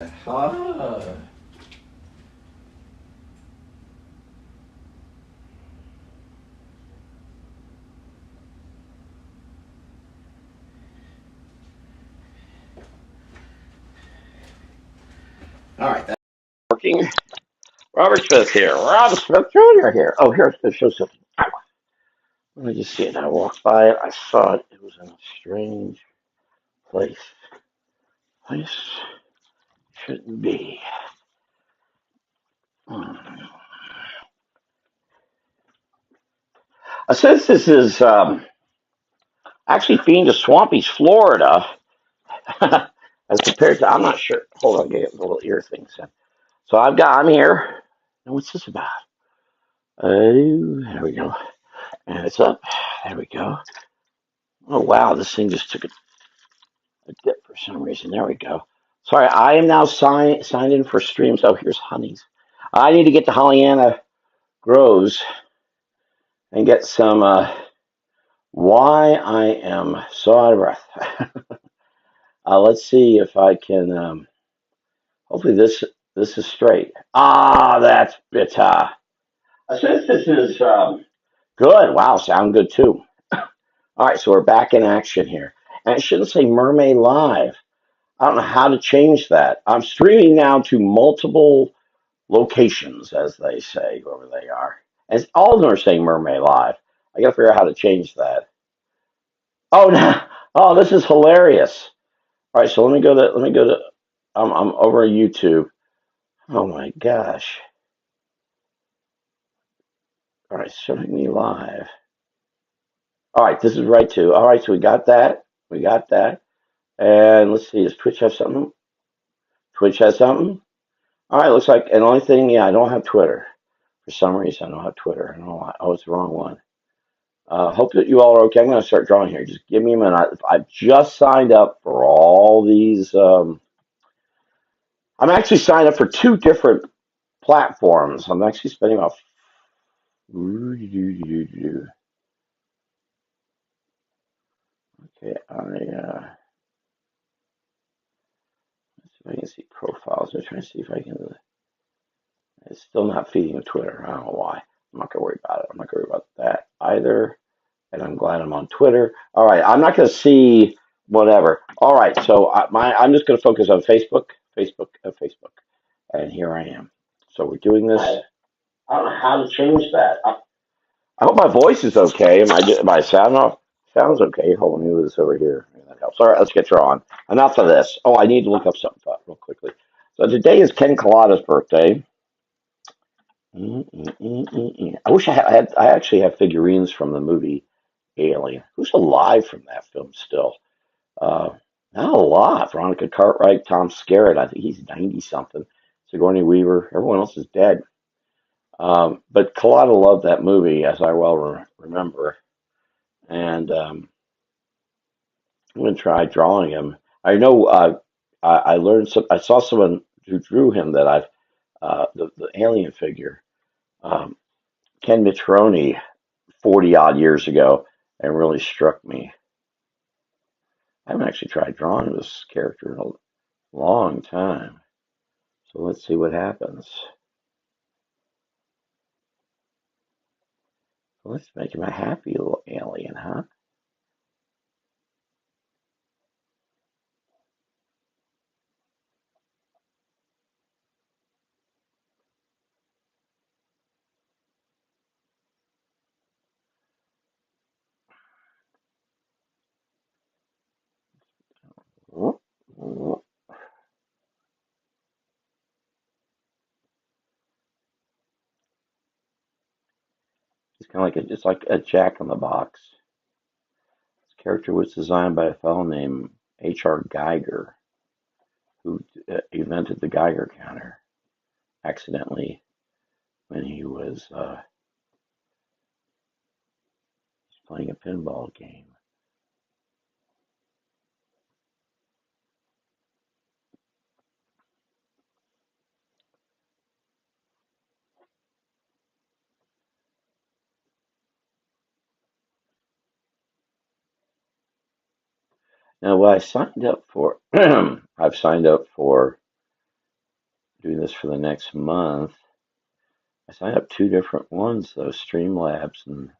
Ah. All right, that's working. Robert Smith here. Robert Smith Jr. here. Oh, here's the show something. Let me just see it. I walked by it. I saw it. It was in a strange place. Place shouldn't be. Hmm. Since this is actually being to Swampy's, Florida, as compared to, I'm not sure. Hold on, get the little ear things in. So I'm here. And what's this about? There we go. And it's up. There we go. Oh wow, this thing just took a dip for some reason. There we go. Sorry, I am now signed in for streams. Oh, here's Honey's. I need to get to Hollyanna Groves and get some why I am so out of breath. Let's see if I can hopefully this is straight. Ah, that's bitter. Since this is good, wow, sound good too. All right, so we're back in action here. And it shouldn't say Mermaid Live. I don't know how to change that. I'm streaming now to multiple locations, as they say, whoever they are. And all of them are saying Mermaid Live. I got to figure out how to change that. Oh, no. Oh, this is hilarious. All right, so let me go to. I'm over at YouTube. Oh my gosh. All right, showing me live. All right, this is right too. All right, so we got that. We got that. And let's see, does Twitch have something? Twitch has something. All right, looks like, and the only thing, yeah, I don't have Twitter. For some reason, I don't have Twitter. I don't know why. Oh, it's the wrong one. Hope that you all are okay. I'm going to start drawing here. Just give me a minute. I've just signed up for all these. I'm actually signed up for two different platforms. I'm actually spending about. Okay, let's see if I can see profiles. I'm trying to see if I can. It's still not feeding with Twitter. I don't know why. I'm not going to worry about it. I'm not going to worry about that either. And I'm glad I'm on Twitter. All right, I'm not going to see whatever. All right, so I'm just going to focus on Facebook, and here I am. So we're doing this. I don't know how to change that. I hope my voice is okay. Am I sound off? Sounds okay. Hold on, let me move this over here. Maybe that helps. All right, let's get drawing. Enough of this. Oh, I need to look up something real quickly. So today is Ken Colada's birthday. I wish I actually have figurines from the movie Alien. Who's alive from that film still? Uh, Not a lot. Veronica Cartwright, Tom Skerritt. I think he's 90 something. Sigourney Weaver. Everyone else is dead. But Collada loved that movie, as I well remember. And I'm going to try drawing him. I know I learned some. I saw someone who drew him that the alien figure, um, Ken Mitroni, 40 odd years ago, and really struck me. I haven't actually tried drawing this character in a long time. So let's see what happens. Let's make him a happy little alien, huh? He's kind of just like a Jack in the Box. This character was designed by a fellow named H.R. Geiger, who invented the Geiger counter accidentally when he was playing a pinball game. Now, what I signed up for, I've signed up for. this for the next month. I signed up two different ones, though, Streamlabs and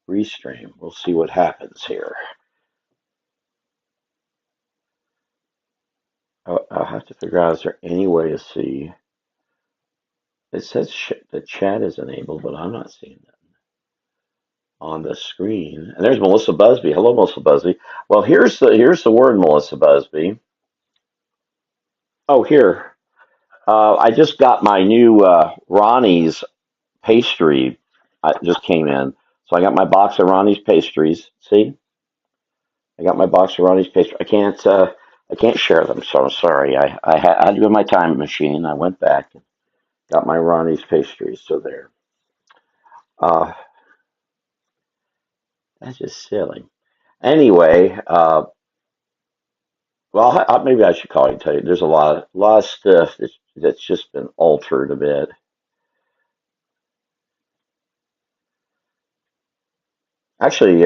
Restream. We'll see what happens here. I'll have to figure out, is there any way to see? It says the chat is enabled, but I'm not seeing that on the screen. And there's Melissa Busby. Hello, Melissa Busby. Well, here's the word, Melissa Busby. Oh, here. I just got my new Ronnie's pastry. Just came in, so I got my box of Ronnie's pastries. See, I got my box of Ronnie's pastry. I can't share them, so I'm sorry. I had to go to my time machine. I went back and got my Ronnie's pastries. So there. Uh, that's just silly. Anyway, well, maybe I should call you and tell you. There's a lot of stuff that's just been altered a bit. Actually,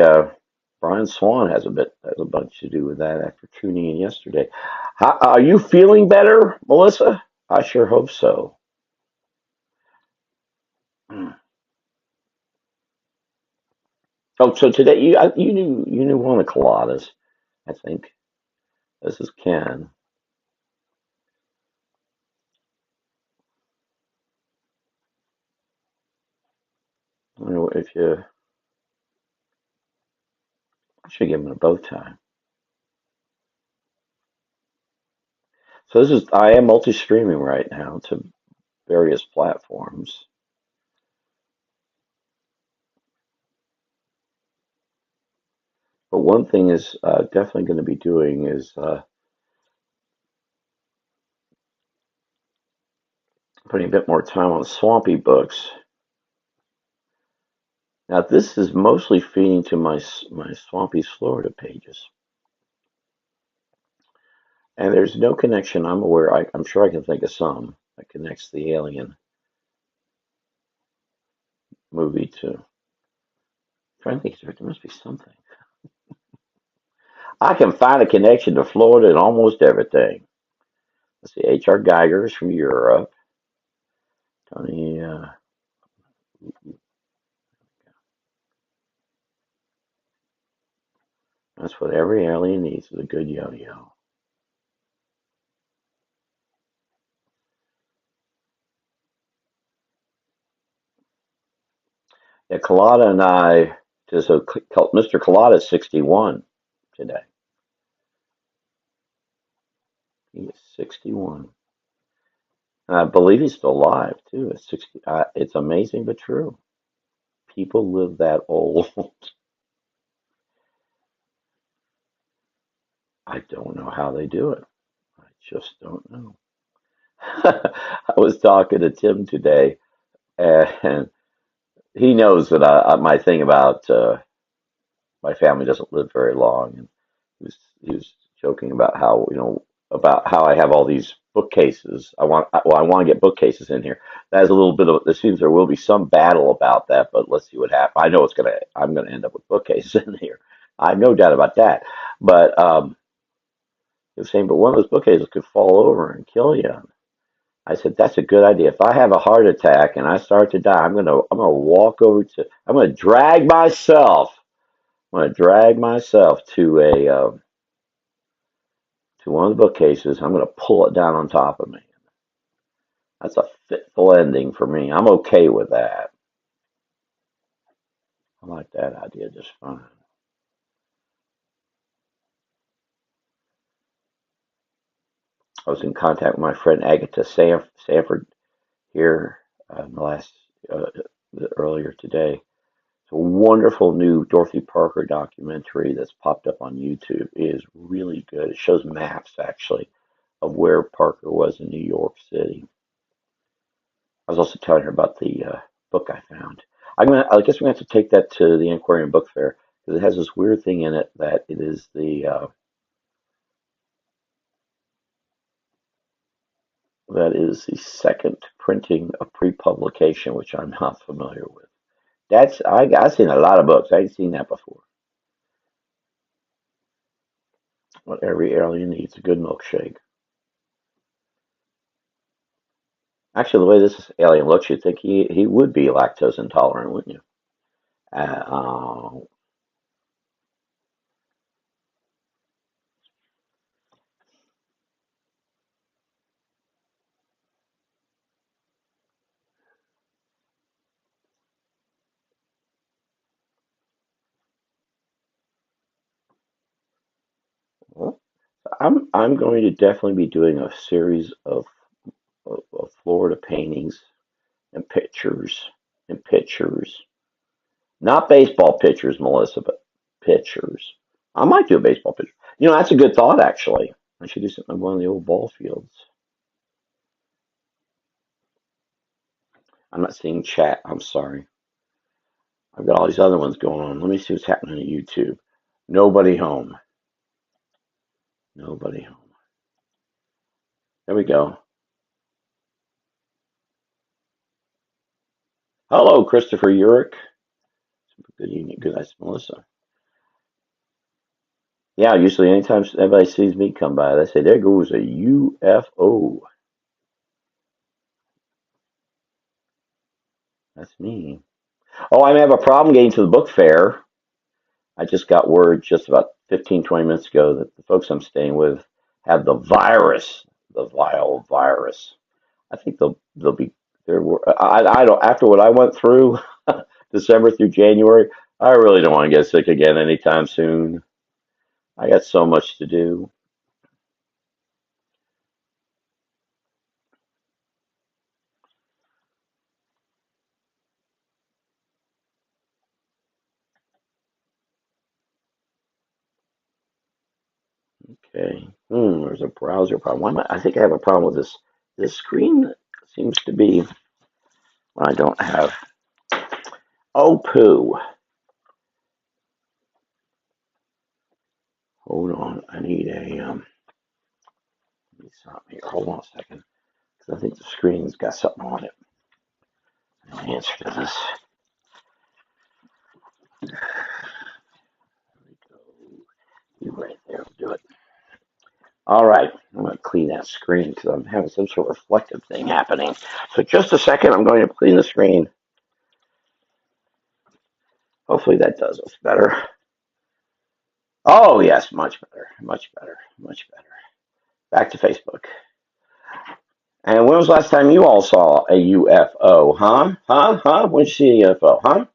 Brian Swan has a bunch to do with that after tuning in yesterday. Are you feeling better, Melissa? I sure hope so. Hmm. Oh, so today you knew one of the Coladas, I think. This is Ken. I don't know if you I should give him a bow tie. So I am multi-streaming right now to various platforms. But one thing is definitely going to be doing is putting a bit more time on Swampy books. Now this is mostly feeding to my Swampy's Florida pages, and there's no connection I'm aware. I'm sure I can think of some that connects the Alien movie to. I'm trying to think, there must be something. I can find a connection to Florida in almost everything. Let's see, H.R. Geiger is from Europe. Tony, that's what every alien needs is a good yo-yo. Yeah, Colada and I, so Mr. Colada is 61 today. He is 61. And I believe he's still alive too. At 60, it's amazing but true. People live that old. I don't know how they do it. I just don't know. I was talking to Tim today, and he knows that my thing about my family doesn't live very long, and he was joking about how about how I have all these bookcases. I want to get bookcases in here. That has a little bit of. It seems there will be some battle about that, but let's see what happens. I know I'm gonna end up with bookcases in here. I have no doubt about that. But he was saying, but one of those bookcases could fall over and kill you. I said, that's a good idea. If I have a heart attack and I start to die, I'm gonna walk over to. I'm gonna drag myself. I'm gonna drag myself to one of the bookcases. I'm gonna pull it down on top of me. That's a fitful ending for me. I'm okay with that. I like that idea just fine. I was in contact with my friend Agatha Sanford here in the last uh, earlier today. It's a wonderful new Dorothy Parker documentary that's popped up on YouTube. It is really good. It shows maps actually of where Parker was in New York City. I was also telling her about the book I found. I guess we're going to have to take that to the Antiquarian Book Fair because it has this weird thing in it that it is the second printing of pre-publication, which I'm not familiar with. I've seen a lot of books. I ain't seen that before. What every alien needs, a good milkshake. Actually, the way this alien looks, you'd think he would be lactose intolerant, wouldn't you? Uh, well, I'm going to definitely be doing a series of Florida paintings and pictures. Not baseball pitchers, Melissa, but pitchers. I might do a baseball pitcher. That's a good thought, actually. I should do something on one of the old ball fields. I'm not seeing chat. I'm sorry. I've got all these other ones going on. Let me see what's happening on YouTube. Nobody home. Nobody home. There we go. Hello, Christopher Urick. Good evening. Good night, Melissa. Yeah, usually anytime everybody sees me come by, they say, there goes a UFO. That's me. Oh, I may have a problem getting to the book fair. I just got word just about 15, 20 minutes ago that the folks I'm staying with have the virus, the vile virus. I think they'll be there. I don't, after what I went through December through January, I really don't want to get sick again anytime soon. I got so much to do. Okay. There's a browser problem. I think I have a problem with this. This screen seems to be. I don't have. Oh, poo. Hold on. I need a. Let me stop here. Hold on a second. Because I think the screen's got something on it. The answer to this. There we go. You right there. Do it. All right. I'm going to clean that screen because I'm having some sort of reflective thing happening. So just a second. I'm going to clean the screen. Hopefully that does us better. Oh, yes. Much better. Much better. Much better. Back to Facebook. And when was the last time you all saw a UFO? Huh? Huh? Huh? When did you see a UFO? Huh?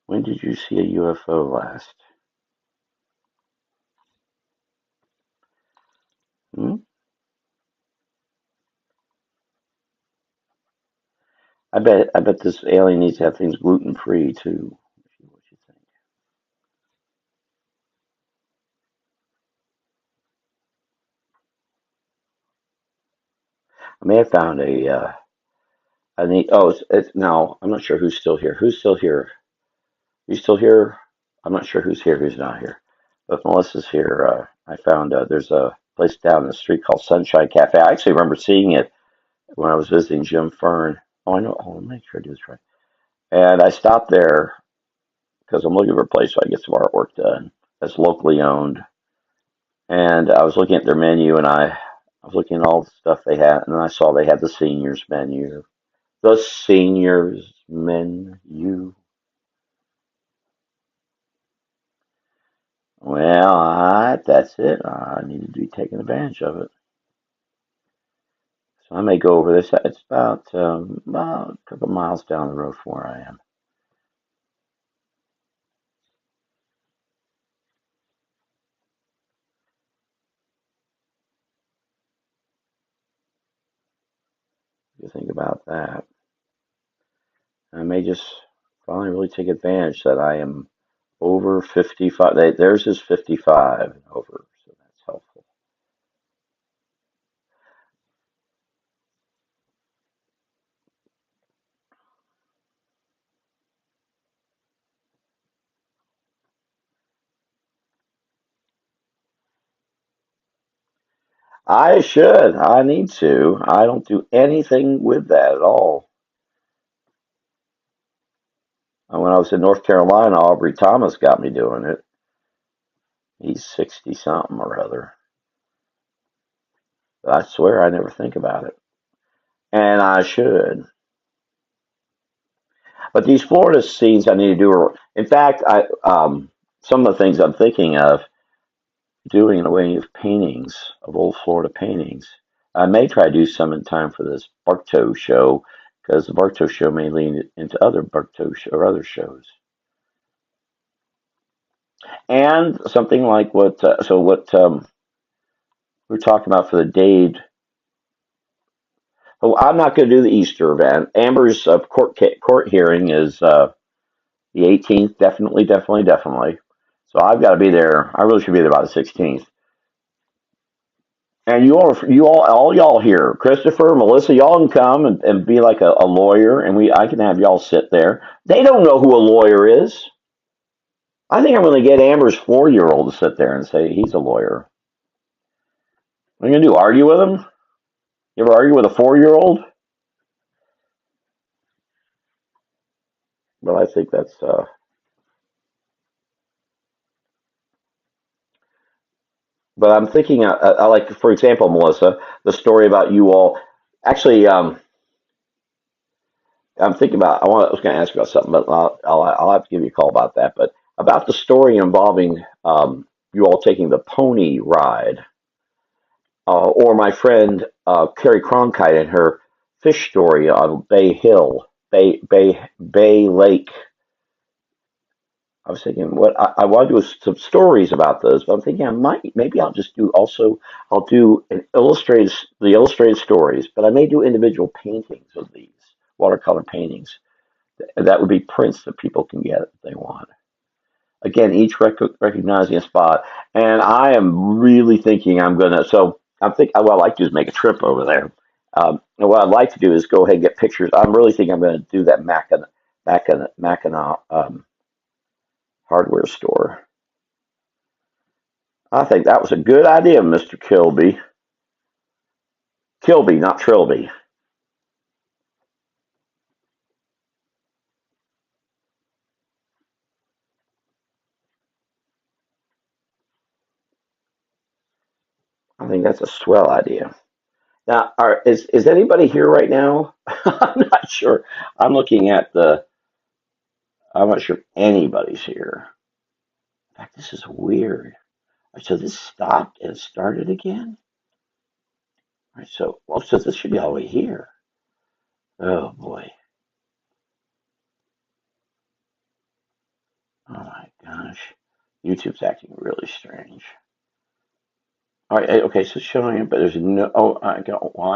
When did you see a UFO last? Hmm? I bet this alien needs to have things gluten free too. What you think? I may have found a neat. Oh, it's now. I'm not sure who's still here. Who's still here? You still here? I'm not sure who's here, who's not here. But if Melissa's here, I found there's a place down the street called Sunshine Cafe. I actually remember seeing it when I was visiting Jim Fern. Oh, I know. Oh, let me make sure I do this right. And I stopped there because I'm looking for a place so I can get some artwork done that's locally owned. And I was looking at their menu and I was looking at all the stuff they had, and then I saw they had the seniors menu. The seniors menu. Well, that's it. I need to be taking advantage of it. So I may go over this. It's about a couple miles down the road from where I am. If you think about that, I may just finally really take advantage that I am over 55. Theirs is 55 and over, so that's helpful. I should. I need to. I don't do anything with that at all. was in North Carolina, Aubrey Thomas got me doing it. He's 60 something or other. But I swear I never think about it. And I should. But these Florida scenes I need to do are, in fact, some of the things I'm thinking of doing in a way of paintings, of old Florida paintings. I may try to do some in time for this Bartow show, because the Bartow show may lead into other Bartow or other shows. And something like what we're talking about for the Dade. Oh, I'm not going to do the Easter event. Amber's court hearing is the 18th. Definitely, definitely, definitely. So I've got to be there. I really should be there by the 16th. And all y'all here, Christopher, Melissa, y'all can come and be like a lawyer, and I can have y'all sit there. They don't know who a lawyer is. I think I'm going to get Amber's 4-year-old to sit there and say he's a lawyer. What are you going to do? Argue with him? You ever argue with a 4-year-old? Well, I think that's. But I'm thinking, I like, for example, Melissa, the story about you all. Actually, I'm thinking about. I was going to ask you about something, but I'll have to give you a call about that. But about the story involving you all taking the pony ride, or my friend Carrie Cronkite and her fish story on Bay Hill, Bay Lake. I was thinking what I want to do is some stories about those, but I'm thinking maybe I'll just do also I'll do the illustrated stories, but I may do individual paintings of these watercolor paintings. And that would be prints that people can get if they want. Again, each recognizing a spot. And I am really thinking I'm gonna. So I'm think what I'd like to do is make a trip over there. And what I'd like to do is go ahead and get pictures. I'm really thinking I'm going to do that Mackinac hardware store. I think that was a good idea, Mr. Kilby. Kilby, not Trilby. I think that's a swell idea. Now, is anybody here right now? I'm not sure. I'm looking at the. I'm not sure if anybody's here. In fact, this is weird. All right, so this stopped and started again. All right, so this should be all the way here. Oh boy. Oh my gosh. YouTube's acting really strange. All right, okay, so it's showing it, but there's no. Oh, I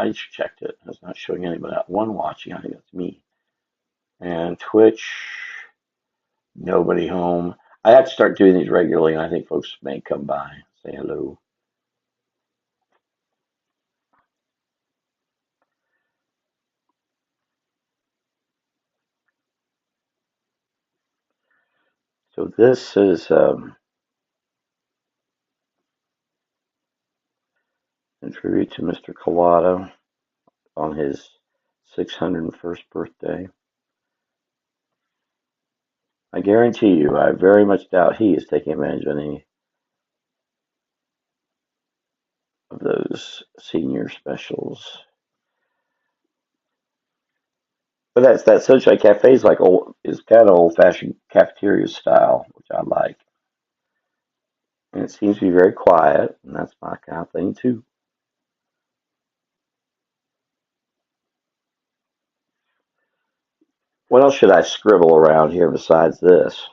just checked it. It's not showing anybody. One watching. I think that's me. And Twitch, nobody home. I have to start doing these regularly, and I think folks may come by, say hello. So this is in tribute to Mr. Collada on his 601st birthday. I guarantee you, I very much doubt he is taking advantage of any of those senior specials. But that Sunshine Cafe is is kind of old fashioned cafeteria style, which I like. And it seems to be very quiet, and that's my kind of thing too. What else should I scribble around here besides this?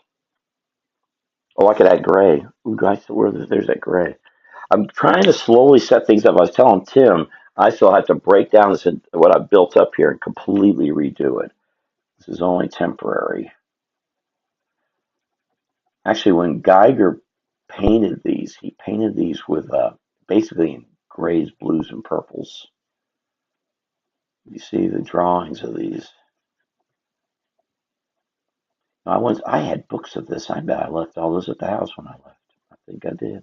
Oh, I could add gray. Ooh, there's that gray. I'm trying to slowly set things up. I was telling Tim I still have to break down what I've built up here and completely redo it. This is only temporary. Actually, when Geiger painted these, he painted these with basically in grays, blues, and purples. You see the drawings of these. I had books of this. I bet I left all this at the house when I left. I think I did.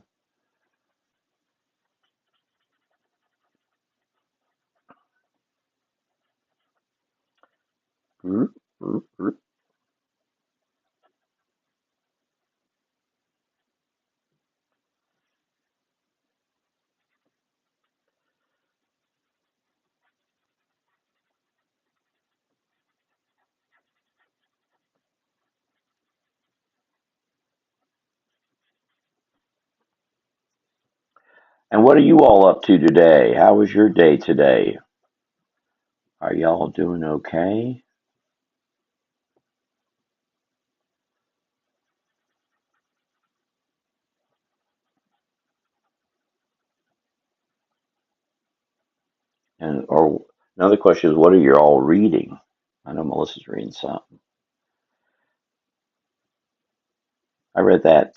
And what are you all up to today? How was your day today? Are y'all doing okay? And or another question is, what are you all reading? I know Melissa's reading something. I read that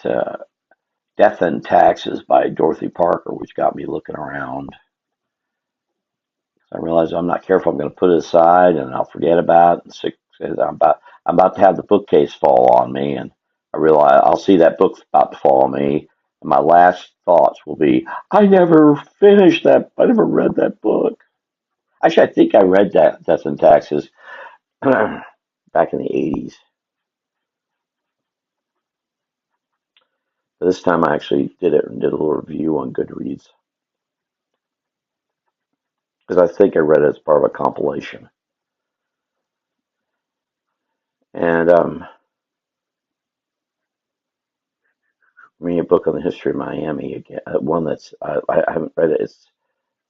Death and Taxes by Dorothy Parker, which got me looking around. I realized I'm not careful. I'm going to put it aside and I'll forget about it. And I'm about to have the bookcase fall on me, and I realize I'll see that book about to fall on me, and my last thoughts will be, I never finished that. I never read that book. Actually, I think I read that Death and Taxes back in the '80s. But this time I actually did it and did a little review on Goodreads because I think I read it as part of a compilation. And reading a book on the history of Miami again, one that's I haven't read it. It's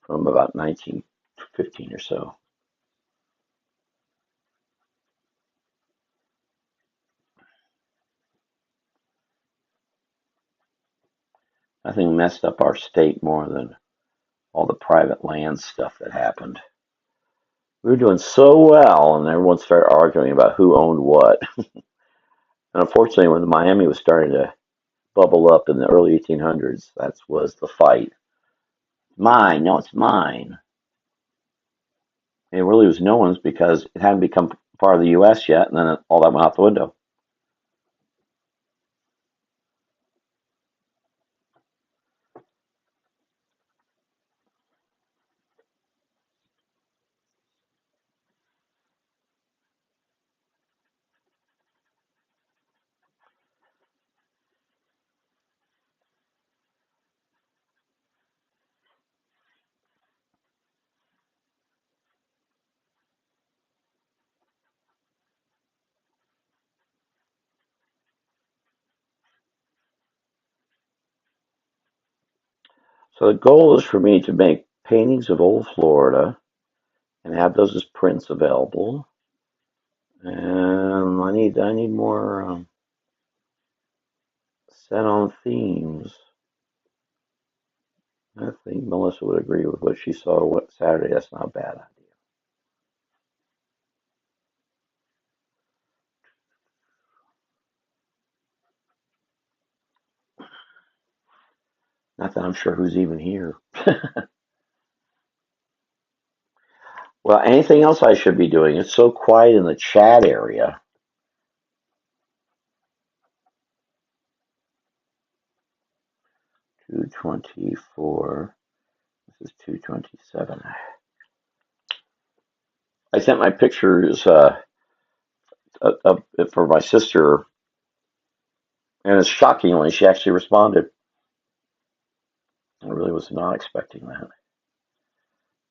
from about 1915 or so. Nothing messed up our state more than all the private land stuff that happened. We were doing so well, and everyone started arguing about who owned what. And unfortunately, when Miami was starting to bubble up in the early 1800s, that was the fight. Mine, no, it's mine. And it really was no one's because it hadn't become part of the U.S. yet, and then all that went out the window. So the goal is for me to make paintings of old Florida and have those as prints available. And I need more set on themes. I think Melissa would agree with what she saw what Saturday. That's not a bad idea. Not that I'm sure who's even here. Well, anything else I should be doing? It's so quiet in the chat area. 224. This is 227. I sent my pictures for my sister, and it's shockingly, she actually responded. I really was not expecting that.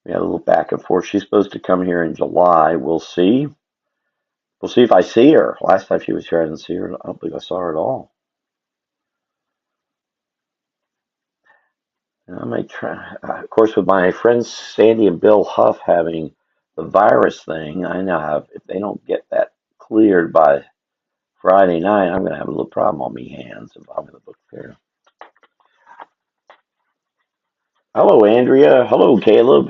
We had a little back and forth. She's supposed to come here in July. We'll see. We'll see if I see her. Last time she was here, I didn't see her. I don't think I saw her at all. And I might try. Of course, with my friends Sandy and Bill Huff having the virus thing, I now have. If they don't get that cleared by Friday night, I'm going to have a little problem on me hands if I'm in the book fair. Hello, Andrea. Hello, Caleb.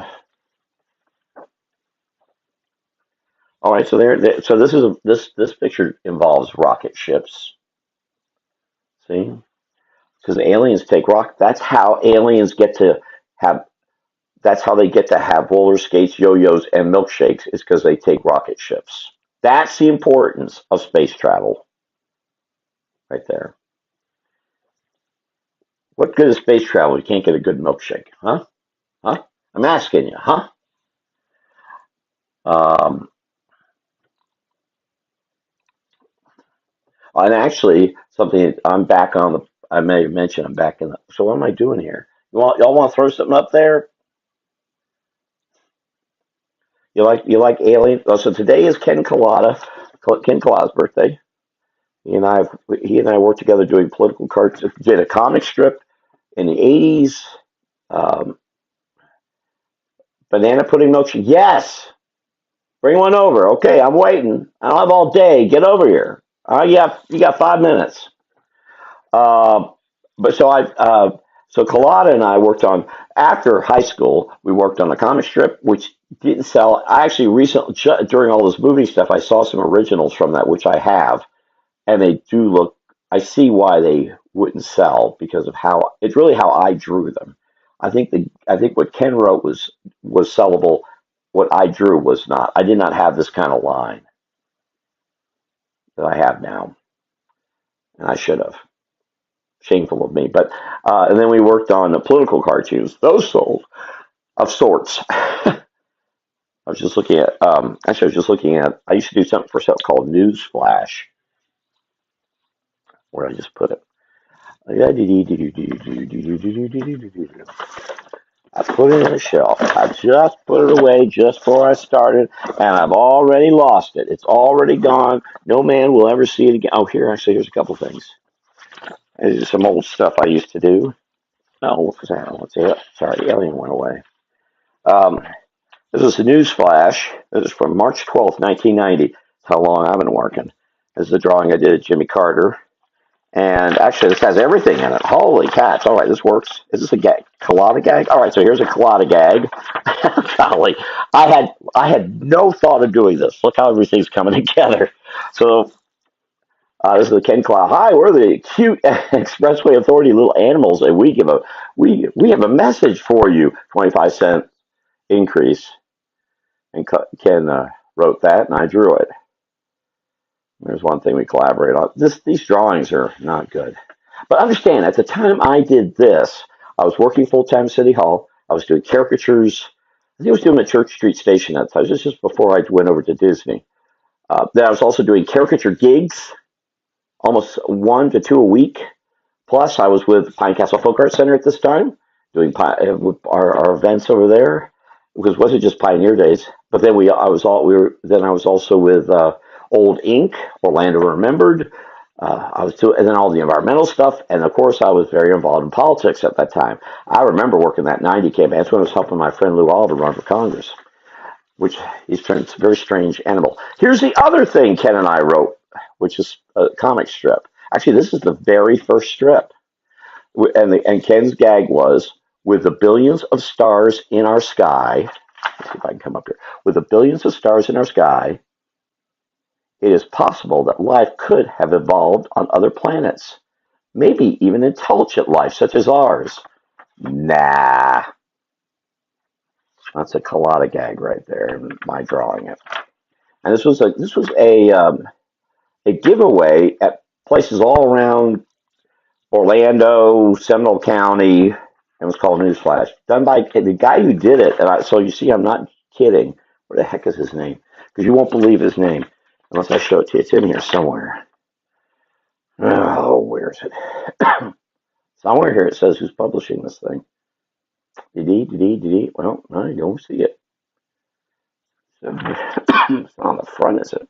All right, so so this picture involves rocket ships. See, because aliens take rock. That's how aliens get to have. That's how they get to have roller skates, yo-yos, and milkshakes. Is because they take rocket ships. That's the importance of space travel, right there. What good is space travel? You can't get a good milkshake, huh? Huh? I'm asking you, huh? Um, and actually, something I'm back on the. I may have mentioned I'm back in the. So what am I doing here? Y'all want to throw something up there? You like Alien? Oh, so today is Ken Colada's birthday. He and I worked together doing political cards. Did a comic strip in the '80s. Um, banana pudding milkshake. Yes. Bring one over. Okay, I'm waiting. I don't have all day. Get over here. You got 5 minutes. Uh, but so so Colada and I worked on after high school. We worked on a comic strip which didn't sell. I actually recently during all this movie stuff, I saw some originals from that which I have, and they do look. I see why they wouldn't sell because of how it's really how I drew them. I think what Ken wrote was sellable. What I drew was not. I did not have this kind of line that I have now, and I should have. Shameful of me. But and then we worked on the political cartoons. Those sold of sorts. I was just looking at. Actually, I was just looking at. I used to do something for something called Newsflash. Where I just put it. I put it in a shelf. I just put it away just before I started, and I've already lost it. It's already gone. No man will ever see it again. Oh, here, actually, here's a couple things. This is some old stuff I used to do. Oh, what was that? What's it? Sorry, the alien went away. Um, this is a news flash. This is from March 12th, 1990. That's how long I've been working. This is a drawing I did of Jimmy Carter. And actually, this has everything in it. Holy cats. All right, this works. Is this a gag? Colada gag? All right, so here's a colada gag. Golly, I had no thought of doing this. Look how everything's coming together. So this is the Ken Cloud. Hi, we're the cute Expressway Authority little animals, and we have a message for you. 25-cent increase. And Ken wrote that, and I drew it. There's one thing we collaborate on. These drawings are not good. But understand, at the time I did this, I was working full time at City Hall. I was doing caricatures. I think I was doing the Church Street Station at the time. This was just before I went over to Disney. Then I was also doing caricature gigs, almost 1 to 2 a week. Plus, I was with Pine Castle Folk Art Center at this time, doing our events over there. Because it wasn't just Pioneer Days, but then I was also with Old Ink, Orlando Remembered. And then all the environmental stuff, and of course, I was very involved in politics at that time. I remember working that '90 campaign. That's when I was helping my friend Lou Oliver run for Congress, which he's turned a very strange animal. Here's the other thing Ken and I wrote, which is a comic strip. Actually, this is the very first strip, and Ken's gag was with the billions of stars in our sky. Let's see if I can come up here. With the billions of stars in our sky, it is possible that life could have evolved on other planets, maybe even intelligent life such as ours. Nah, that's a colada gag right there. My drawing it, and this was a giveaway at places all around Orlando, Seminole County. It was called Newsflash, done by the guy who did it. So you see, I'm not kidding. What the heck is his name? Because you won't believe his name unless I show it to you. It's in here somewhere. Oh, where is it? Somewhere here it says who's publishing this thing. Did he? Well, I don't see it. So, it's not on the front, is it?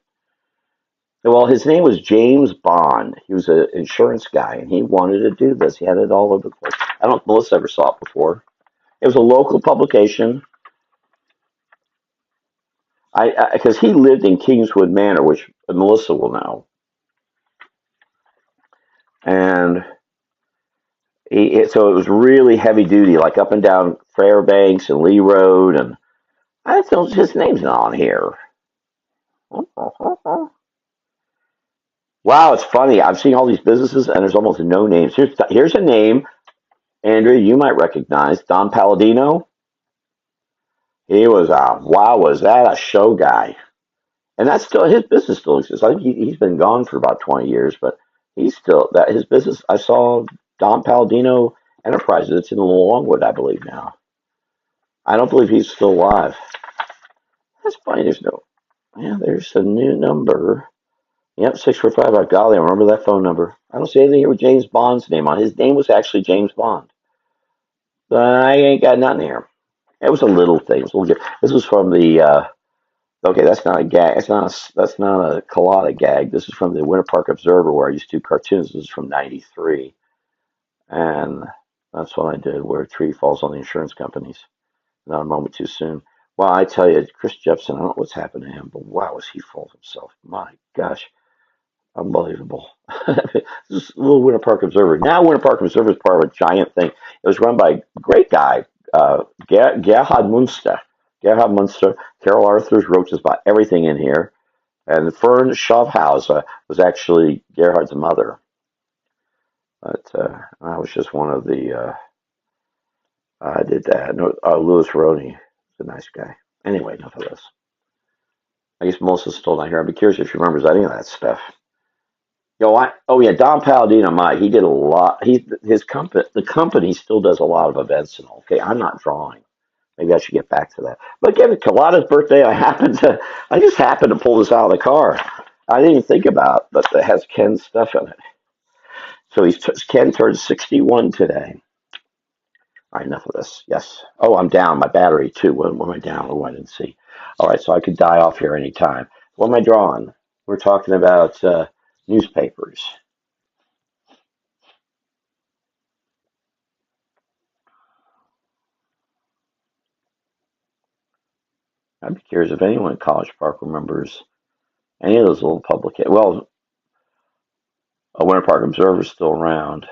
Well, his name was James Bond. He was an insurance guy, and he wanted to do this. He had it all over the place. I don't know if Melissa ever saw it before. It was a local publication. Because he lived in Kingswood Manor, which Melissa will know, and so it was really heavy duty, like up and down Fairbanks and Lee Road, and I don't. His name's not on here. Wow, it's funny. I'm seeing all these businesses, and there's almost no names. Here's a name, Andrea, you might recognize. Don Palladino. He was wow, was that a show guy? And that's still his business still exists. I think he's been gone for about 20 years, but he's still that his business. I saw Don Palladino Enterprises. It's in Longwood, I believe now. I don't believe he's still alive. That's funny. There's a new number. Yep, 645. Golly, I remember that phone number. I don't see anything here with James Bond's name on. His name was actually James Bond. But I ain't got nothing here. It was a little thing. This was from the. Okay, that's not a gag. That's not a colada gag. This is from the Winter Park Observer, where I used to do cartoons. This is from '93, and That's what I did, where a tree falls on the insurance companies. Not a moment too soon. Well, I tell you, Chris Jepson, I don't know what's happened to him, but wow, is he full of himself. My gosh, unbelievable. This is a little Winter Park Observer. Now Winter Park Observer is part of a giant thing. It was run by a great guy, Gerhard Munster. Gerhard Munster, Carol Arthurs wrote just about everything in here. And Fern Schaffhauser was actually Gerhard's mother. But I was just one of the, I did that. No, Louis Roney is a nice guy. Anyway, enough of this. I guess Melissa's still not here. I'd be curious if she remembers any of that stuff. Oh yeah, Don Palladino, he did a lot. His company, the company still does a lot of events and all. Okay, I'm not drawing. Maybe I should get back to that. But again, Kalada's birthday, I just happened to pull this out of the car. I didn't even think about it, but it has Ken's stuff in it. So Ken turned 61 today. All right, enough of this. Yes. Oh, I'm down. My battery too. What am I down? Oh, I didn't see. All right, so I could die off here anytime. What am I drawing? We're talking about newspapers. I'd be curious if anyone in College Park remembers any of those little publications. Well, a Winter Park Observer is still around.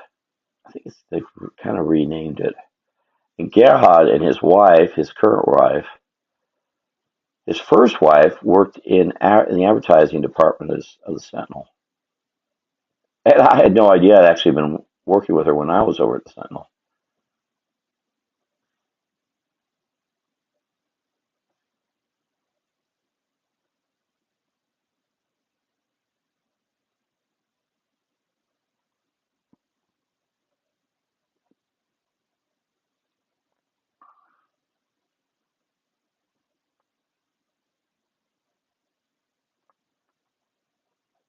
I think they've kind of renamed it. And Gerhard and his wife, his current wife, his first wife worked in the advertising department of the Sentinel. And I had no idea I'd actually been working with her when I was over at the Sentinel.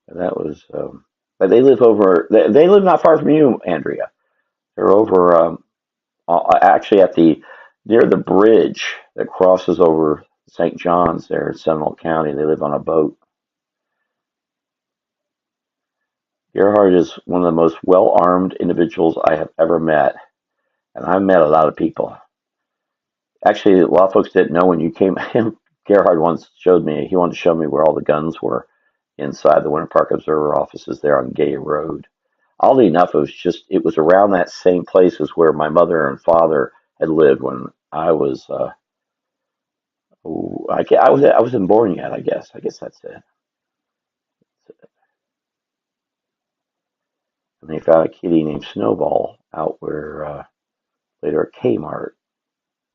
And that was, but they live over. They live not far from you, Andrea. They're over actually at the near the bridge that crosses over St. John's there in Seminole County. They live on a boat. Gerhard is one of the most well-armed individuals I have ever met, and I've met a lot of people. Actually, a lot of folks didn't know when you came. Gerhard once showed me. He wanted to show me where all the guns were inside the Winter Park Observer offices there on Gay Road. Oddly enough, it was around that same place as where my mother and father had lived when I was. I wasn't born yet. I guess. I guess that's it. And they found a kitty named Snowball out where later a Kmart.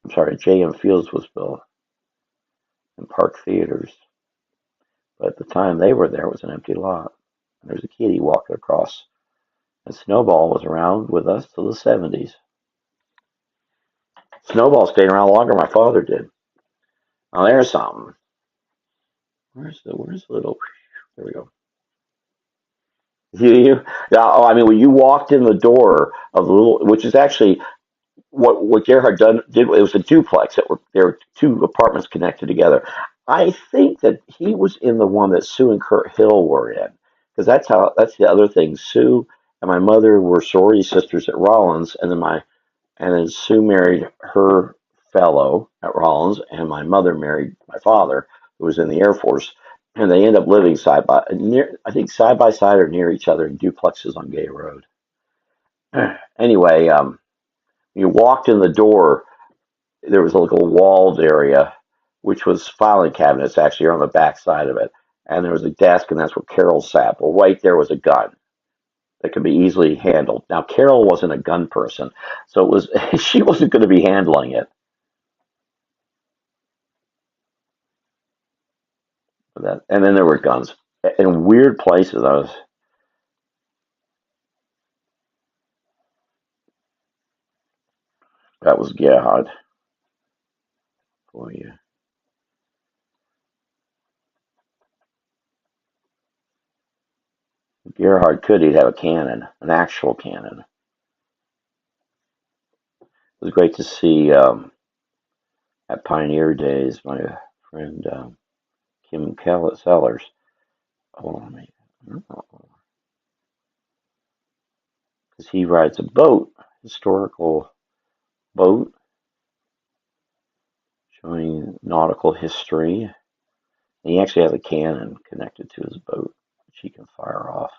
I'm sorry, J.M. Fields was built and Park Theaters. But at the time they were there, it was an empty lot. And there's a kitty walking across. And Snowball was around with us till the 70s. Snowball stayed around longer than my father did. Now there's something. Where's the little? There we go. I mean, when you walked in the door of the little, which is actually what Gerhard did. It was a duplex that there were two apartments connected together. I think that he was in the one that Sue and Kurt Hill were in, because that's the other thing. Sue and my mother were sorority sisters at Rollins, and then Sue married her fellow at Rollins, and my mother married my father, who was in the Air Force, and they end up living I think side by side or near each other in duplexes on Gay Road. Anyway, you walked in the door, there was a little walled area, which was filing cabinets actually on the back side of it. And there was a desk, and that's where Carol sat. Well, right there was a gun that could be easily handled. Now, Carol wasn't a gun person, so it was she wasn't going to be handling it. And then there were guns in weird places. That was Gerhard for you. Gerhard he'd have a cannon, an actual cannon. It was great to see at Pioneer Days, my friend Kim Sellers. Hold on a minute. Because he rides a boat, historical boat showing nautical history. And he actually has a cannon connected to his boat, which he can fire off.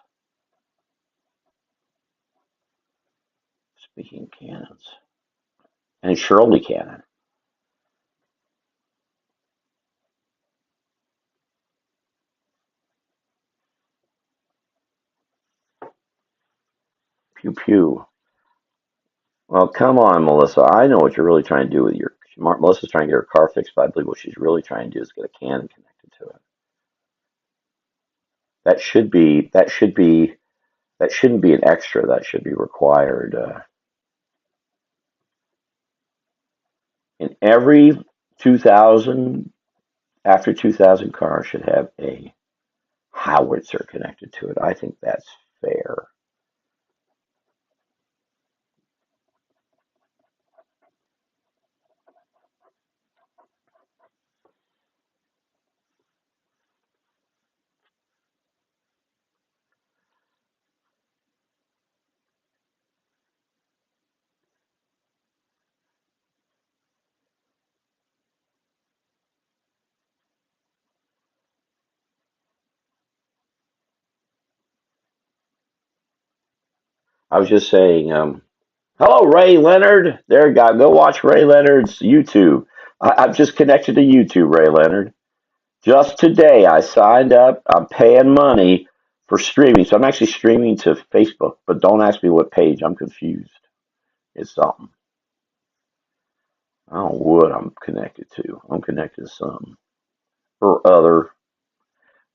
Speaking of cannons. And a Shirley cannon. Pew pew. Well, come on, Melissa. I know what you're really trying to do with your. Melissa's trying to get her car fixed, but I believe what she's really trying to do is get a cannon connected to it. That should be. That should be. That shouldn't be an extra. That should be required. In every 2000 after 2000 car should have a howitzer connected to it. I think that's fair. I was just saying, hello, Ray Leonard. There you go. Go watch Ray Leonard's YouTube. I've just connected to YouTube, Ray Leonard. Just today, I signed up. I'm paying money for streaming. So I'm actually streaming to Facebook, but don't ask me what page. I'm confused. It's something. I don't know what I'm connected to. I'm connected to something or other.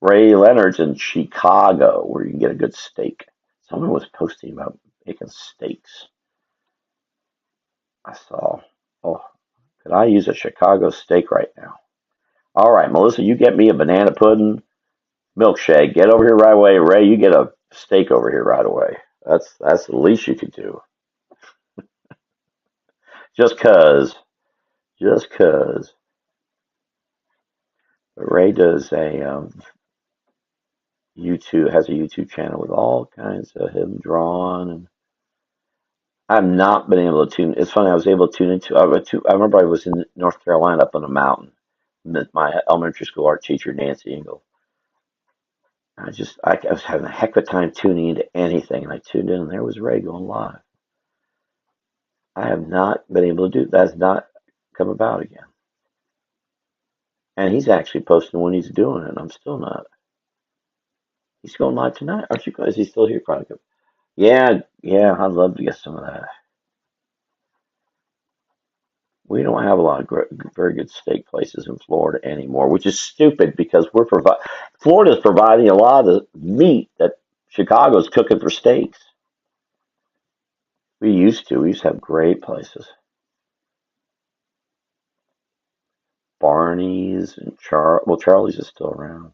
Ray Leonard's in Chicago, where you can get a good steak. Someone was posting about making steaks. I saw. Oh, could I use a Chicago steak right now? All right, Melissa, you get me a banana pudding milkshake. Get over here right away. Ray, you get a steak over here right away. That's the least you could do. Just cause. Just cause. But Ray does a YouTube has a YouTube channel with all kinds of him drawing, and I've not been able to tune. It's funny. I was able to tune into. I remember I was in North Carolina up on a mountain with my elementary school art teacher Nancy Engel. I was having a heck of a time tuning into anything, and I tuned in, and there was Ray going live. I have not been able to do that. Has not come about again. And he's actually posting when he's doing it, and I'm still not. He's going live tonight, aren't you guys? He's still here, Chronica. Yeah, yeah, I'd love to get some of that. We don't have a lot of very good steak places in Florida anymore, which is stupid because Florida's providing a lot of the meat that Chicago's cooking for steaks. We used to. We used to have great places. Barney's and Charlie's is still around.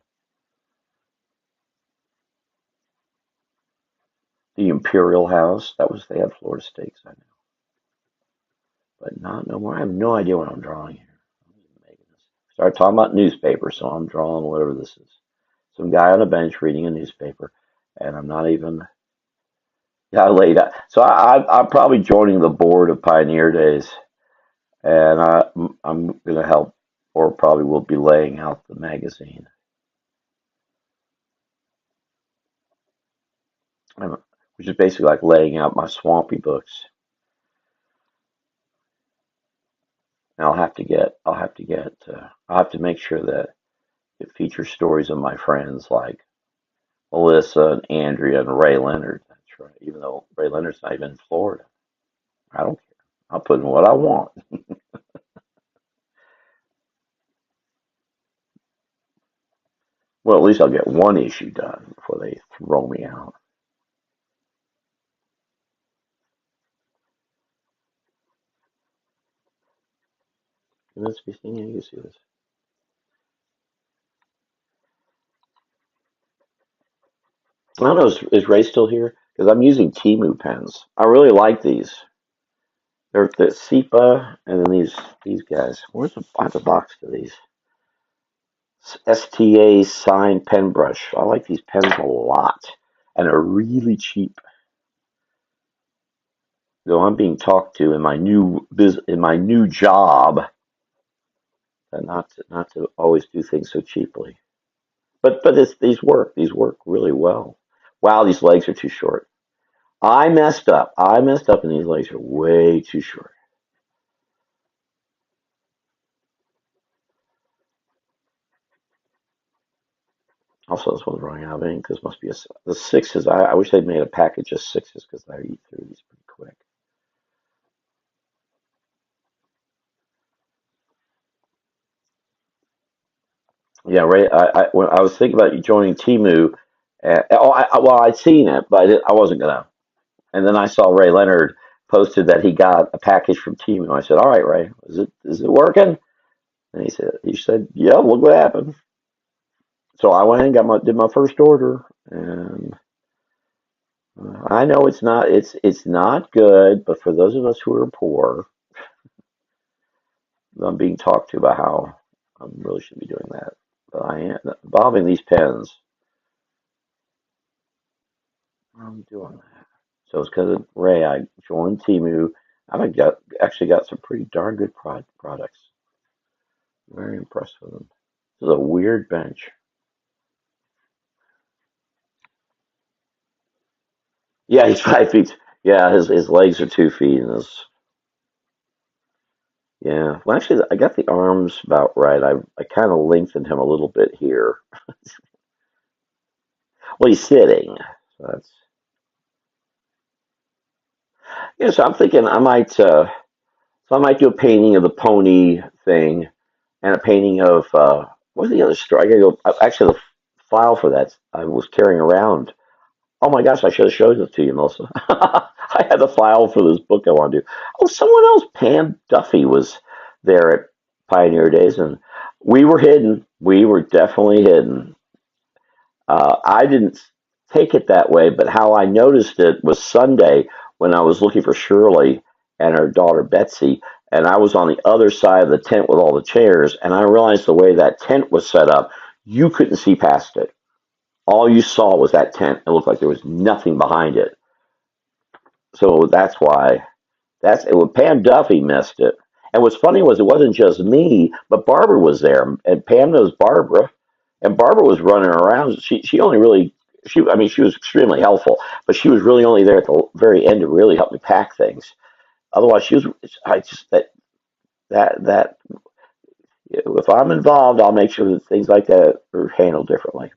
The Imperial House, they had Florida steaks, I know. But not no more. I have no idea what I'm drawing here. Start talking about newspapers, so I'm drawing whatever this is. Some guy on a bench reading a newspaper, and I'm not even. Yeah, I laid out. So I'm probably joining the board of Pioneer Days, and I'm going to help, or probably will be laying out the magazine, which is basically like laying out my swampy books. And I'll have to make sure that it features stories of my friends like Melissa and Andrea and Ray Leonard. That's right. Even though Ray Leonard's not even in Florida, I don't care. I'll put in what I want. Well, at least I'll get one issue done before they throw me out. Can this be seen? You can see this. I don't know. Is Ray still here? Because I'm using Timu pens. I really like these. They're the SEPA, and then these guys. I have a box for these. STA Sign Pen Brush. I like these pens a lot, and they're really cheap. though I'm being talked to in my new job, and not to always do things so cheaply. But these work really well. Wow, these legs are too short. I messed up. And these legs are way too short. Also, this one's running out of ink. This must be the sixes. I wish they'd made a package of sixes because I eat through these pretty quick. Yeah, Ray. When I was thinking about you joining Timu, well, I'd seen it, but I wasn't gonna. And then I saw Ray Leonard posted that he got a package from Timu. I said, "All right, Ray, is it working?" And he said, "Yeah, look what happened." So I went and did my first order, and I know it's not good, but for those of us who are poor, I'm being talked to about how I really should be doing that. But I am involving these pens. I'm doing that. So it's because of Ray. I joined Timu. Actually got some pretty darn good products. Very impressed with them. This is a weird bench. Yeah, he's 5 feet. Yeah, his legs are 2 feet, and his yeah. Well, actually, I got the arms about right. I kind of lengthened him a little bit here. Well, he's sitting. So that's yeah. So I'm thinking I might do a painting of the pony thing and a painting of what's the other story? I gotta go. Actually, the file for that I was carrying around. Oh my gosh, I should have showed it to you, Melissa. I had the file for this book I want to do. Oh, someone else, Pam Duffy, was there at Pioneer Days, and we were hidden. We were definitely hidden. I didn't take it that way, but how I noticed it was Sunday when I was looking for Shirley and her daughter Betsy, and I was on the other side of the tent with all the chairs, and I realized the way that tent was set up, you couldn't see past it. All you saw was that tent. It looked like there was nothing behind it. So that's why that's it. When Pam Duffy missed it, and what's funny was it wasn't just me, but Barbara was there, and Pam knows Barbara, and Barbara was running around. She only really she was extremely helpful, but she was really only there at the very end to really help me pack things. Otherwise, she was. I just that if I'm involved, I'll make sure that things like that are handled differently.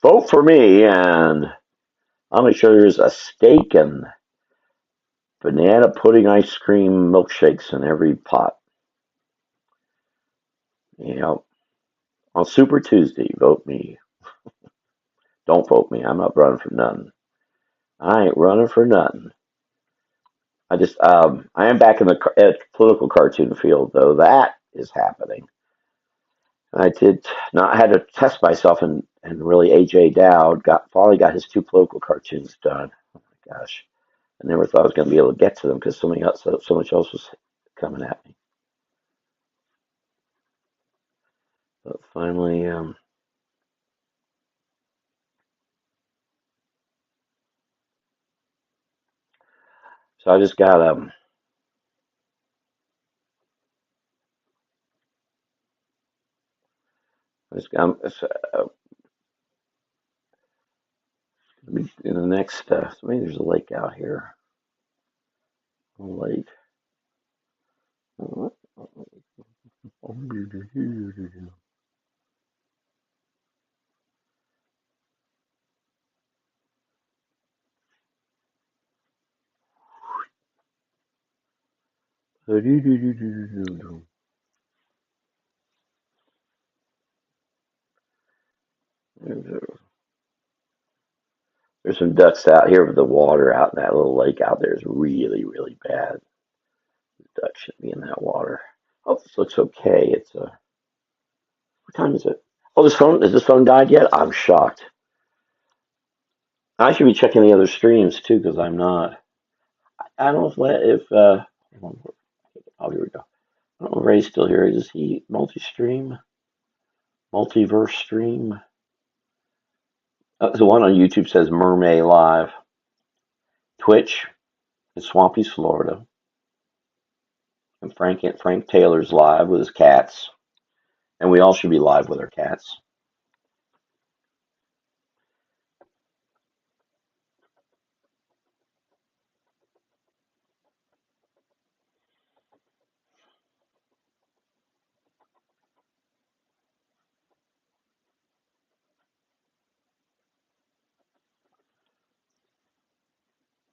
Vote for me, and I'll make sure there's a steak and banana pudding ice cream milkshakes in every pot. You know, on Super Tuesday, vote me. Don't vote me. I'm not running for nothing. I ain't running for nothing. I am back in the political cartoon field, though. That is happening. I did not, I had to test myself, and really AJ Dowd finally got his two political cartoons done. Oh my gosh. I never thought I was going to be able to get to them because so much else was coming at me. But finally, so I just got I just got in the next. Maybe there's a lake out here. A lake. There's some ducks out here, but the water out in that little lake out there is really, really bad. Ducks should be in that water. Oh, this looks okay. What time is it? Oh, this phone died yet? I'm shocked. I should be checking the other streams too because I'm not. I don't know oh, here we go. I don't know if Ray's still here. Is he multi-stream? Multiverse stream? The one on YouTube says Mermaid Live. Twitch in Swampy's, Florida, and Frank Taylor's live with his cats, and we all should be live with our cats.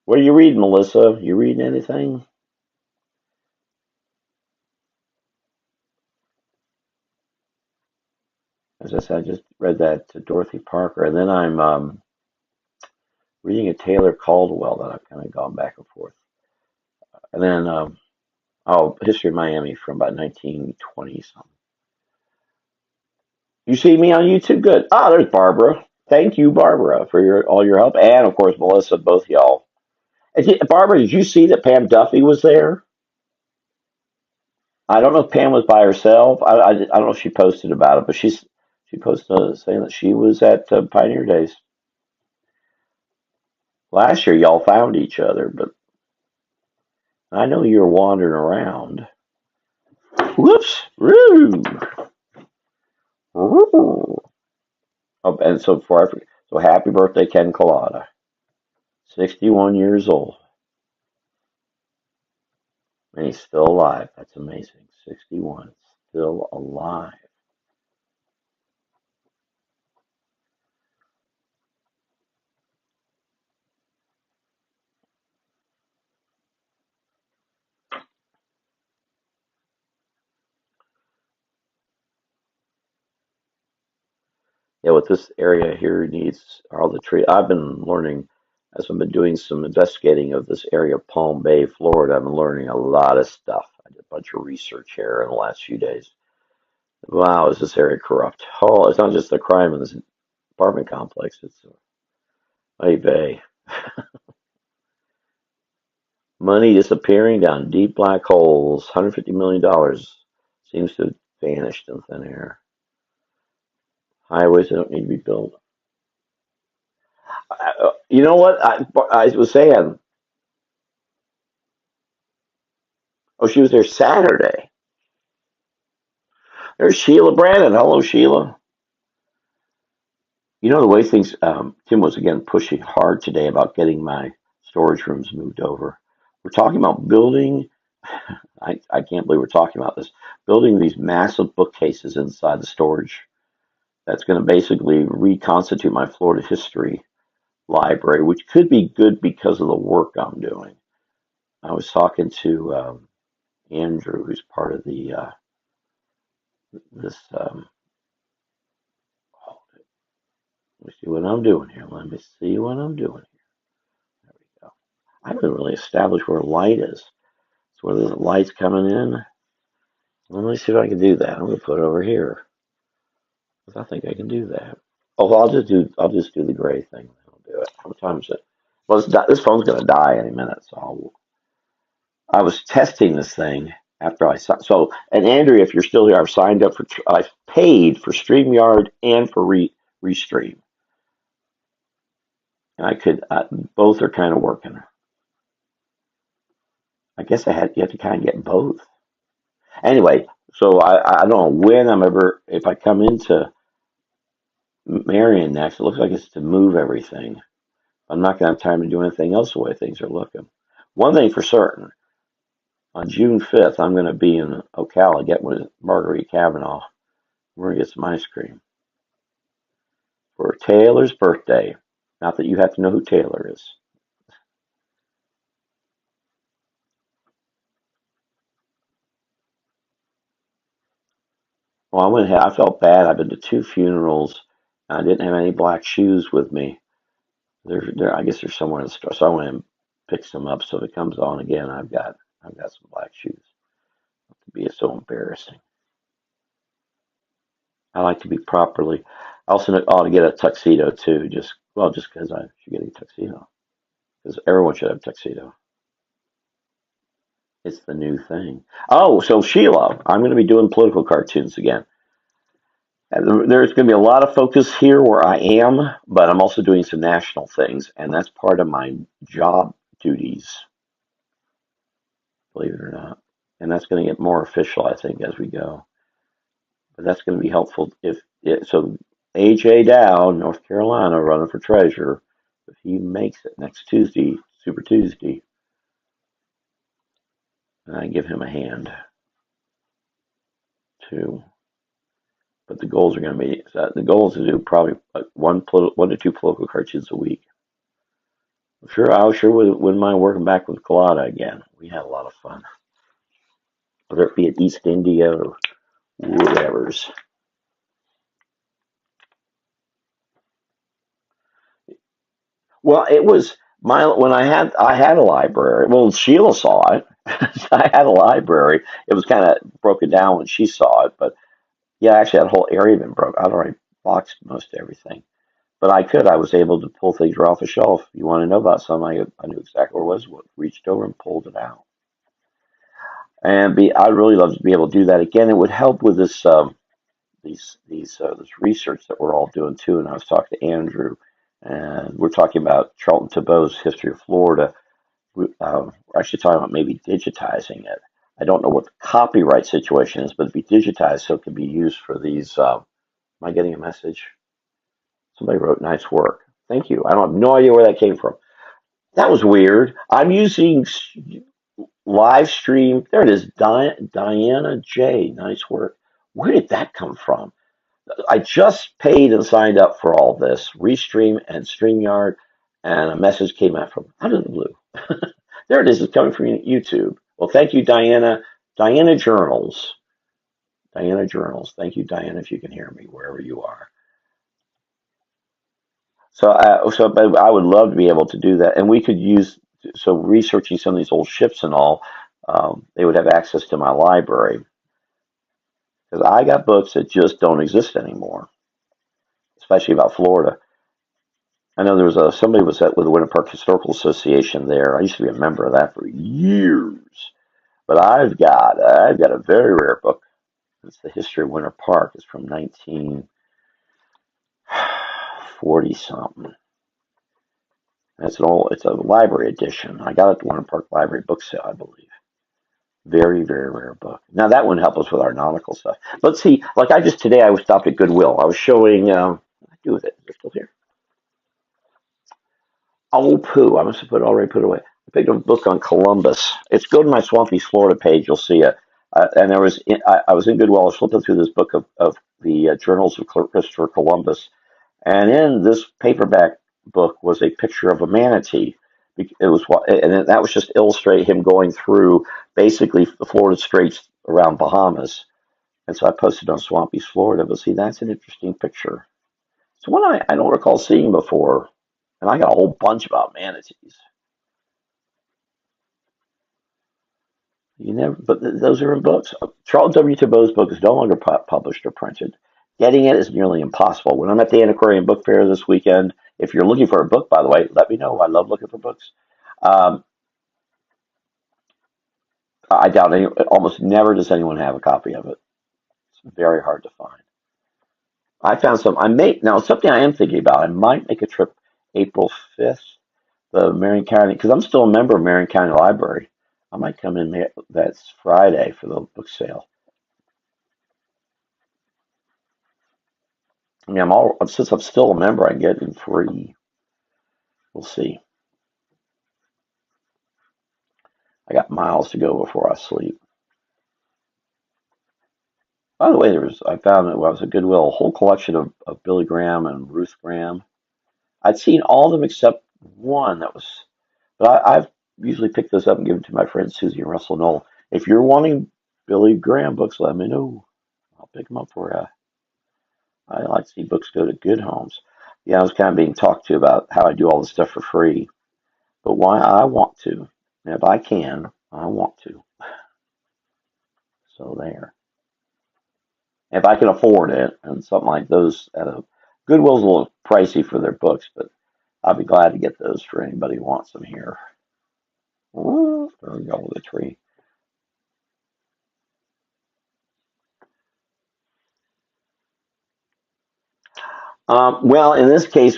What are you reading, Melissa? You reading anything? As I said, I just read that to Dorothy Parker, and then I'm reading a Taylor Caldwell that I've kind of gone back and forth. And then, History of Miami from about 1920 something. You see me on YouTube? Good. Ah, there's Barbara. Thank you, Barbara, for all your help, and of course Melissa, both y'all. Barbara, did you see that Pam Duffy was there? I don't know if Pam was by herself. I don't know if she posted about it, but she posted saying that she was at Pioneer Days last year. Y'all found each other, but I know you were wandering around. Whoops! Woo! Woo. Oh, and so so happy birthday, Ken Colada, 61 years old, and he's still alive. That's amazing. 61, still alive. Yeah, what this area here needs are all the tree. I've been learning as I've been doing some investigating of this area of Palm Bay, Florida. I've been learning a lot of stuff. I did a bunch of research here in the last few days. Wow, is this area corrupt? Oh, it's not just the crime in this apartment complex. It's May Bay. Money disappearing down deep black holes. $150 million seems to have vanished in thin air. Highways that don't need to be built. You know what? I was saying, oh, she was there Saturday. There's Sheila Brandon. Hello, Sheila. You know the way things, Tim was again pushing hard today about getting my storage rooms moved over. We're talking about building, I can't believe we're talking about this, building these massive bookcases inside the storage that's going to basically reconstitute my Florida history library, which could be good because of the work I'm doing. I was talking to Andrew, who's part of the this. Let me see what I'm doing here. Let me see what I'm doing here. There we go. I haven't really established where light is. So where the light's coming in. Let me see if I can do that. I'm gonna put it over here because I think I can do that. Oh, well, I'll just do the gray thing. I'll do it. How time is it? Well, this phone's gonna die any minute, so I was testing this thing after I saw. So, and Andrea, if you're still here, I've signed up for. I've paid for StreamYard and for Restream, and I could. Both are kind of working. I guess you have to kind of get both. Anyway, so I don't know when I'm ever if I come into Marion next. It looks like it's to move everything. I'm not gonna have time to do anything else the way things are looking. One thing for certain, on June 5th, I'm gonna be in Ocala getting with Marguerite Kavanaugh. We're gonna get some ice cream for Taylor's birthday. Not that you have to know who Taylor is. Well, I felt bad. I've been to two funerals. I didn't have any black shoes with me. I guess they're somewhere in the store. So I went and picked some up. So if it comes on again, I've got some black shoes. It'd be so embarrassing. I like to be properly. I also ought to get a tuxedo too. Just because I should get a tuxedo. Because everyone should have a tuxedo. It's the new thing. Oh, so Sheila, I'm going to be doing political cartoons again. And there's going to be a lot of focus here where I am, but I'm also doing some national things, and that's part of my job duties. believe it or not. And that's going to get more official, I think, as we go. But that's going to be helpful if it, so. AJ Dow, North Carolina, running for treasurer. If he makes it next Tuesday, Super Tuesday, and I give him a hand too. But the goals are going to be the goal is to do probably one to two political cartoons a week. I sure wouldn't mind working back with Collada again. We had a lot of fun, whether it be at East India or whatever's. Well, it was my when I had a library. Well, Sheila saw it. I had a library. It was kind of broken down when she saw it, but yeah, actually that whole area had been broke. I'd already boxed most everything. But I was able to pull things right off the shelf. If you want to know about something, I knew exactly where it was, reached over and pulled it out. I'd really love to be able to do that again. It would help with this research that we're all doing too. And I was talking to Andrew, and we're talking about Charlton Tebow's History of Florida. We're actually talking about maybe digitizing it. I don't know what the copyright situation is, but it'd be digitized so it can be used for these. Am I getting a message? Somebody wrote nice work. Thank you. I don't have no idea where that came from. That was weird. I'm using live stream. There it is. Diana J. Nice work. Where did that come from? I just paid and signed up for all this Restream and StreamYard, and a message came out from out of the blue. There it is. It's coming from YouTube. Well, thank you, Diana. Diana Journals. Diana Journals. Thank you, Diana, if you can hear me wherever you are. But I would love to be able to do that, and we could use researching some of these old ships and all. They would have access to my library because I got books that just don't exist anymore, especially about Florida. I know there was somebody was with the Winter Park Historical Association there. I used to be a member of that for years, but I've got a very rare book. It's the History of Winter Park. It's from 1940 something. It's a library edition. I got it at the Winter Park Library book sale, I believe. Very, very rare book. Now that wouldn't help us with our nautical stuff. Let's see. Like today, I was stopped at Goodwill. I was showing. What did I do with it? Is it still here? Oh, poo! I must have already put it away. I picked up a book on Columbus. Go to my Swampy Florida page. You'll see it. And I was in Goodwill. I was flipping through this book of the Journals of Christopher Columbus, and in this paperback book was a picture of a manatee. That was just illustrate him going through basically the Florida Straits around Bahamas. And so I posted on Swampy's Florida. But see, that's an interesting picture. It's one I don't recall seeing before. And I got a whole bunch about manatees. But those are in books. Charles W. Tebow's book is no longer published or printed. Getting it is nearly impossible. When I'm at the Antiquarian Book Fair this weekend, if you're looking for a book, by the way, let me know. I love looking for books. Um, I doubt almost never does anyone have a copy of it. It's very hard to find. I found some. Now something I am thinking about. I might make a trip April 5th, the Marion County, because I'm still a member of Marion County Library. I might come in there. That's Friday for the book sale. I mean, since I'm still a member, I get it free. We'll see. I got miles to go before I sleep. By the way, I found that when I was at Goodwill a whole collection of Billy Graham and Ruth Graham. I'd seen all of them except one that was, but I've usually picked those up and give them to my friends Susie and Russell Knoll. If you're wanting Billy Graham books, let me know. I'll pick them up for you. I like to see books go to good homes. Yeah, I was kind of being talked to about how I do all this stuff for free, but why I want to. And if I can, I want to. So there. If I can afford it, and something like those Goodwill's a little pricey for their books, but I'll be glad to get those for anybody who wants them here. Ooh, there we go with the tree. Well, in this case,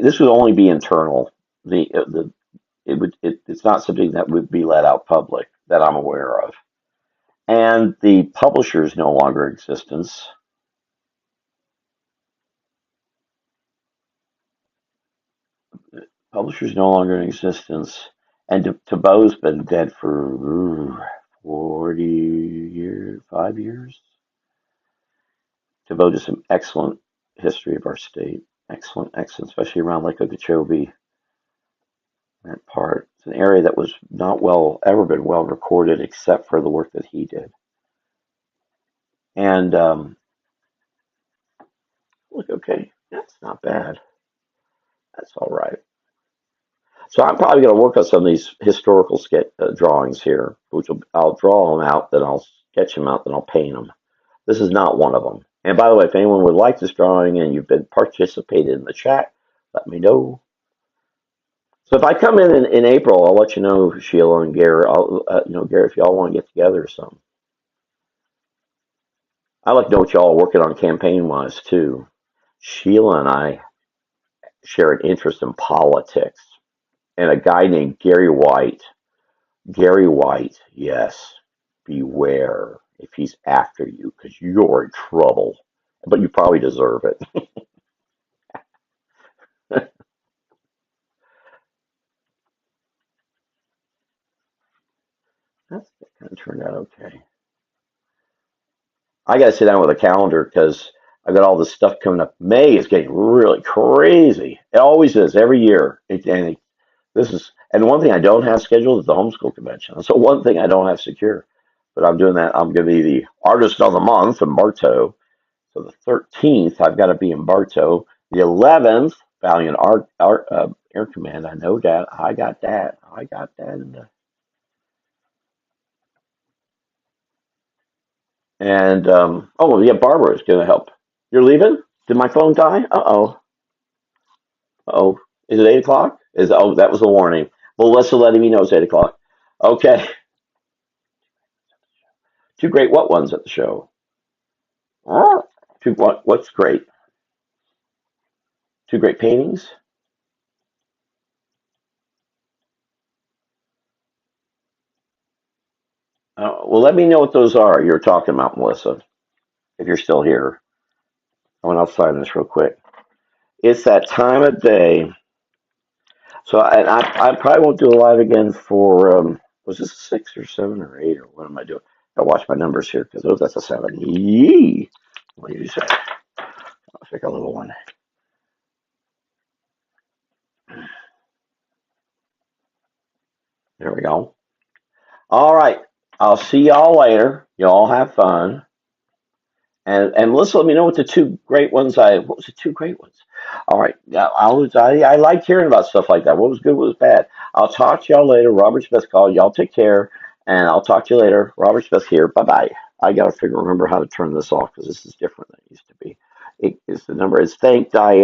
this would only be internal. It's not something that would be let out public. that I'm aware of. And the publisher is no longer in existence. Publisher's no longer in existence. And Tabot's been dead for 40 years, 5 years. Devoted some excellent history of our state. Excellent, excellent, especially around Lake Okeechobee. That part. It's an area that was not ever been well recorded except for the work that he did. And look, okay, that's not bad. That's all right. So I'm probably going to work on some of these historical drawings here, I'll draw them out, then I'll sketch them out, then I'll paint them. This is not one of them. And by the way, if anyone would like this drawing and you've been participated in the chat, let me know. So if I come in April, I'll let you know, Sheila and Gary. Gary, if y'all want to get together or something. I like to know what y'all are working on campaign-wise, too. Sheila and I share an interest in politics. And a guy named Gary White. Gary White, yes, beware if he's after you, because you're in trouble. But you probably deserve it. That kind of turned out okay. I got to sit down with a calendar because I've got all this stuff coming up. May is getting really crazy. It always is every year. And one thing I don't have scheduled is the homeschool convention. So one thing I don't have secure, but I'm doing that. I'm going to be the artist of the month in Bartow. So the 13th, I've got to be in Bartow. The 11th, Valiant Air Command. I know that. I got that. And Barbara is going to help. You're leaving? Did my phone die? Uh oh. Is it 8 o'clock? That was a warning. Melissa letting me know it's 8 o'clock. Okay. Two great what ones at the show? What's great? Two great paintings? Well, let me know what those are you're talking about, Melissa, if you're still here. I'll sign this real quick. It's that time of day. So I probably won't do a live again for, was this 6 or 7 or 8 or what am I doing? I watch my numbers here because that's a 7. Yee! What do you say? I'll pick a little one. There we go. All right. I'll see y'all later. Y'all have fun. And Melissa, let me know what the two great ones what was the two great ones? All right. Yeah, I like hearing about stuff like that. What was good, what was bad. I'll talk to y'all later. Robert Smith called. Y'all take care. And I'll talk to you later. Robert Smith here. Bye-bye. I got to remember how to turn this off because this is different than it used to be. The number is thank Diane.